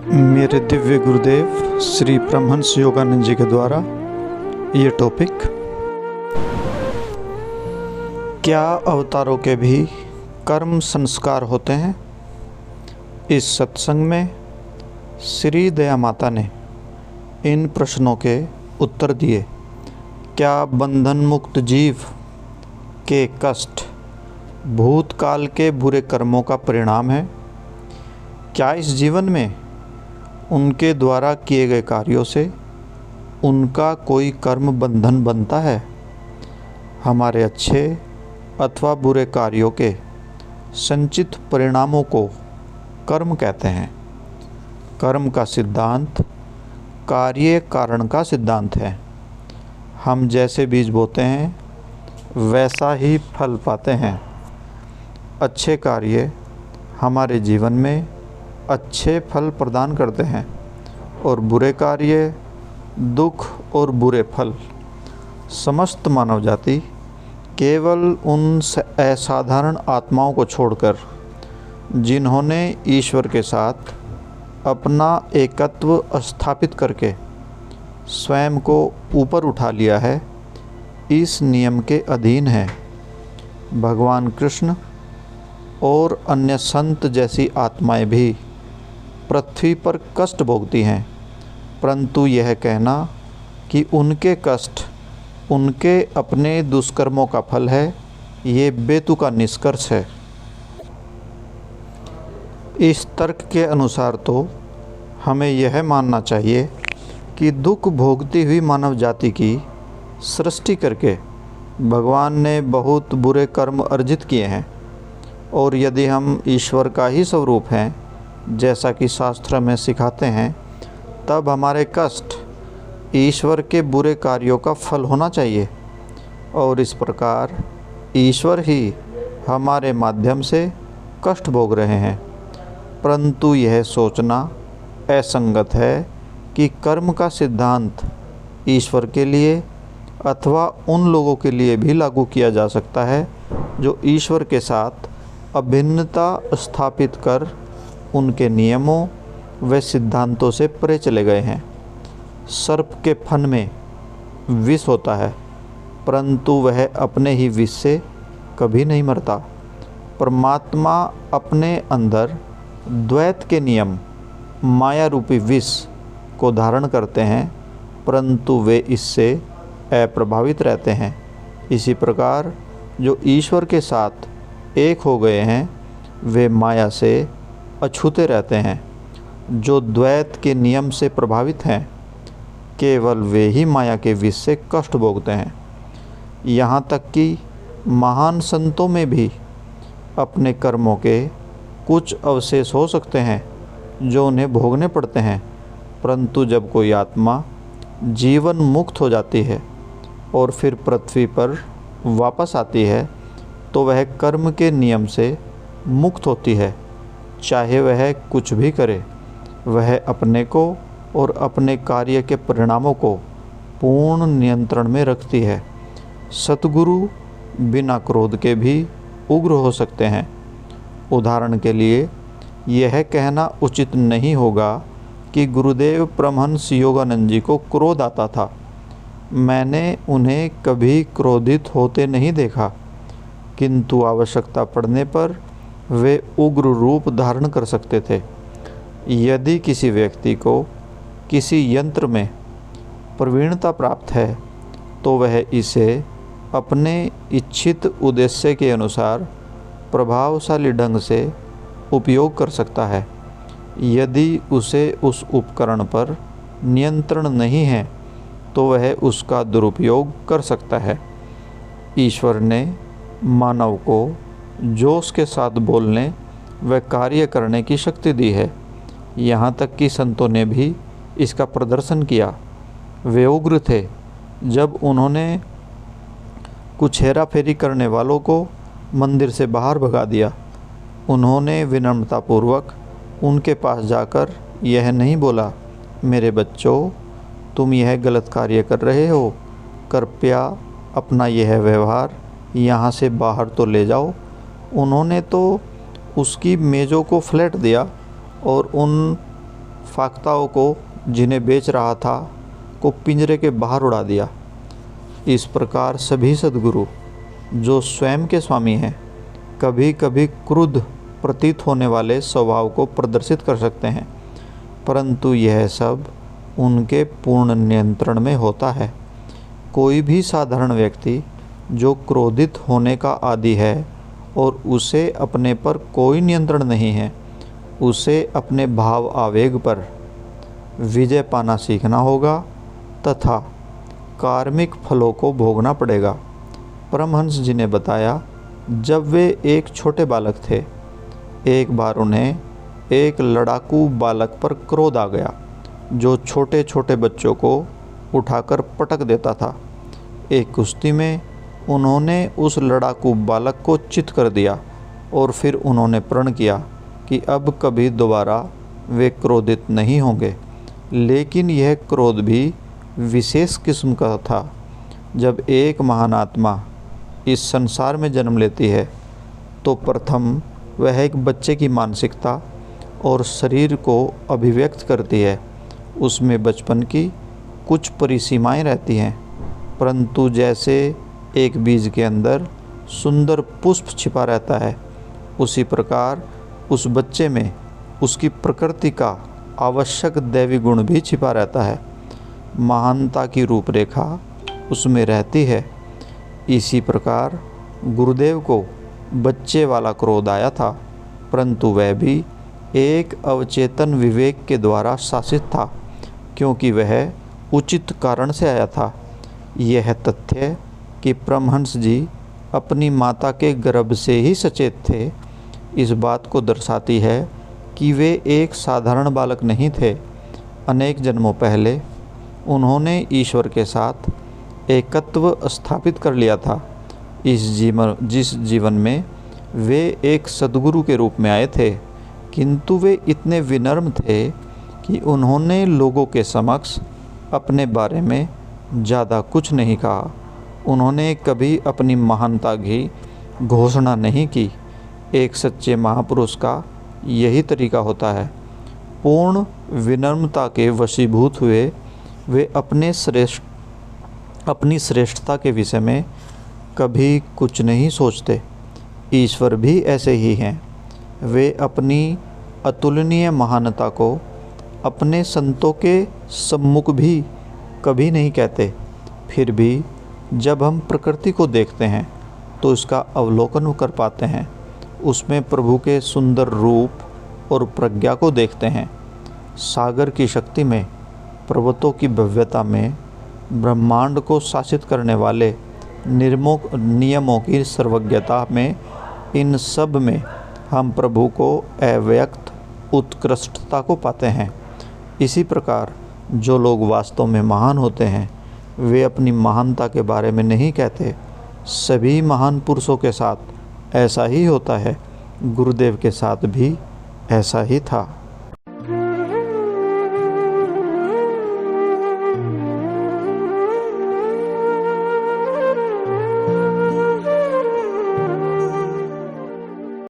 मेरे दिव्य गुरुदेव श्री परमहंस योगानंद जी के द्वारा ये टॉपिक, क्या अवतारों के भी कर्म संस्कार होते हैं। इस सत्संग में श्री दया माता ने इन प्रश्नों के उत्तर दिए। क्या बंधन मुक्त जीव के कष्ट भूतकाल के बुरे कर्मों का परिणाम है? क्या इस जीवन में उनके द्वारा किए गए कार्यों से उनका कोई कर्म बंधन बनता है? हमारे अच्छे अथवा बुरे कार्यों के संचित परिणामों को कर्म कहते हैं। कर्म का सिद्धांत कार्य कारण का सिद्धांत है। हम जैसे बीज बोते हैं वैसा ही फल पाते हैं। अच्छे कार्य हमारे जीवन में अच्छे फल प्रदान करते हैं और बुरे कार्य दुख और बुरे फल। समस्त मानव जाति केवल उन असाधारण आत्माओं को छोड़कर जिन्होंने ईश्वर के साथ अपना एकत्व स्थापित करके स्वयं को ऊपर उठा लिया है, इस नियम के अधीन है। भगवान कृष्ण और अन्य संत जैसी आत्माएं भी पृथ्वी पर कष्ट भोगती हैं, परंतु यह कहना कि उनके कष्ट उनके अपने दुष्कर्मों का फल है, ये बेतुका निष्कर्ष है। इस तर्क के अनुसार तो हमें यह मानना चाहिए कि दुख भोगती हुई मानव जाति की सृष्टि करके भगवान ने बहुत बुरे कर्म अर्जित किए हैं, और यदि हम ईश्वर का ही स्वरूप हैं जैसा कि शास्त्र में सिखाते हैं, तब हमारे कष्ट ईश्वर के बुरे कार्यों का फल होना चाहिए, और इस प्रकार ईश्वर ही हमारे माध्यम से कष्ट भोग रहे हैं। परंतु यह सोचना असंगत है कि कर्म का सिद्धांत ईश्वर के लिए अथवा उन लोगों के लिए भी लागू किया जा सकता है जो ईश्वर के साथ अभिन्नता स्थापित कर उनके नियमों व सिद्धांतों से परे चले गए हैं। सर्प के फन में विष होता है, परंतु वह अपने ही विष से कभी नहीं मरता। परमात्मा अपने अंदर द्वैत के नियम माया रूपी विष को धारण करते हैं, परंतु वे इससे अप्रभावित रहते हैं। इसी प्रकार जो ईश्वर के साथ एक हो गए हैं वे माया से अछूते रहते हैं। जो द्वैत के नियम से प्रभावित हैं, केवल वे ही माया के विष से कष्ट भोगते हैं। यहाँ तक कि महान संतों में भी अपने कर्मों के कुछ अवशेष हो सकते हैं जो उन्हें भोगने पड़ते हैं, परंतु जब कोई आत्मा जीवन मुक्त हो जाती है और फिर पृथ्वी पर वापस आती है, तो वह कर्म के नियम से मुक्त होती है। चाहे वह कुछ भी करे, वह अपने को और अपने कार्य के परिणामों को पूर्ण नियंत्रण में रखती है। सतगुरु बिना क्रोध के भी उग्र हो सकते हैं। उदाहरण के लिए यह कहना उचित नहीं होगा कि गुरुदेव परमहंस योगानंद जी को क्रोध आता था। मैंने उन्हें कभी क्रोधित होते नहीं देखा, किंतु आवश्यकता पड़ने पर वे उग्र रूप धारण कर सकते थे। यदि किसी व्यक्ति को किसी यंत्र में प्रवीणता प्राप्त है, तो वह इसे अपने इच्छित उद्देश्य के अनुसार प्रभावशाली ढंग से उपयोग कर सकता है। यदि उसे उस उपकरण पर नियंत्रण नहीं है, तो वह उसका दुरुपयोग कर सकता है। ईश्वर ने मानव को जोश के साथ बोलने व कार्य करने की शक्ति दी है। यहाँ तक कि संतों ने भी इसका प्रदर्शन किया। वे उग्र थे जब उन्होंने कुछ हेरा फेरी करने वालों को मंदिर से बाहर भगा दिया। उन्होंने विनम्रतापूर्वक उनके पास जाकर यह नहीं बोला, मेरे बच्चों, तुम यह गलत कार्य कर रहे हो, कृपया अपना यह व्यवहार यहाँ से बाहर तो ले जाओ। उन्होंने तो उसकी मेज़ों को फ्लैट दिया और उन फाख्ताओं को जिन्हें बेच रहा था को पिंजरे के बाहर उड़ा दिया। इस प्रकार सभी सद्गुरु जो स्वयं के स्वामी हैं कभी कभी क्रुद्ध प्रतीत होने वाले स्वभाव को प्रदर्शित कर सकते हैं, परंतु यह सब उनके पूर्ण नियंत्रण में होता है। कोई भी साधारण व्यक्ति जो क्रोधित होने का आदी है और उसे अपने पर कोई नियंत्रण नहीं है, उसे अपने भाव आवेग पर विजय पाना सीखना होगा तथा कार्मिक फलों को भोगना पड़ेगा। परमहंस जी ने बताया, जब वे एक छोटे बालक थे, एक बार उन्हें एक लड़ाकू बालक पर क्रोध आ गया जो छोटे छोटे बच्चों को उठाकर पटक देता था। एक कुश्ती में उन्होंने उस लड़ाकू बालक को चित कर दिया और फिर उन्होंने प्रण किया कि अब कभी दोबारा वे क्रोधित नहीं होंगे। लेकिन यह क्रोध भी विशेष किस्म का था। जब एक महान आत्मा इस संसार में जन्म लेती है तो प्रथम वह एक बच्चे की मानसिकता और शरीर को अभिव्यक्त करती है। उसमें बचपन की कुछ परिसीमाएं रहती हैं, परंतु जैसे एक बीज के अंदर सुंदर पुष्प छिपा रहता है, उसी प्रकार उस बच्चे में उसकी प्रकृति का आवश्यक दैवी गुण भी छिपा रहता है। महानता की रूपरेखा उसमें रहती है। इसी प्रकार गुरुदेव को बच्चे वाला क्रोध आया था, परंतु वह भी एक अवचेतन विवेक के द्वारा शासित था, क्योंकि वह उचित कारण से आया था। यह तथ्य कि परमहंस जी अपनी माता के गर्भ से ही सचेत थे, इस बात को दर्शाती है कि वे एक साधारण बालक नहीं थे। अनेक जन्मों पहले उन्होंने ईश्वर के साथ एकत्व स्थापित कर लिया था। जिस जीवन में वे एक सद्गुरु के रूप में आए थे, किंतु वे इतने विनम्र थे कि उन्होंने लोगों के समक्ष अपने बारे में ज़्यादा कुछ नहीं कहा। उन्होंने कभी अपनी महानता की घोषणा नहीं की। एक सच्चे महापुरुष का यही तरीका होता है। पूर्ण विनम्रता के वशीभूत हुए वे अपनी श्रेष्ठता के विषय में कभी कुछ नहीं सोचते। ईश्वर भी ऐसे ही हैं। वे अपनी अतुलनीय महानता को अपने संतों के सम्मुख भी कभी नहीं कहते। फिर भी जब हम प्रकृति को देखते हैं तो इसका अवलोकन कर पाते हैं। उसमें प्रभु के सुंदर रूप और प्रज्ञा को देखते हैं। सागर की शक्ति में, पर्वतों की भव्यता में, ब्रह्मांड को शासित करने वाले नियमों की सर्वज्ञता में, इन सब में हम प्रभु को अव्यक्त उत्कृष्टता को पाते हैं। इसी प्रकार जो लोग वास्तव में महान होते हैं वे अपनी महानता के बारे में नहीं कहते। सभी महान पुरुषों के साथ ऐसा ही होता है। गुरुदेव के साथ भी ऐसा ही था।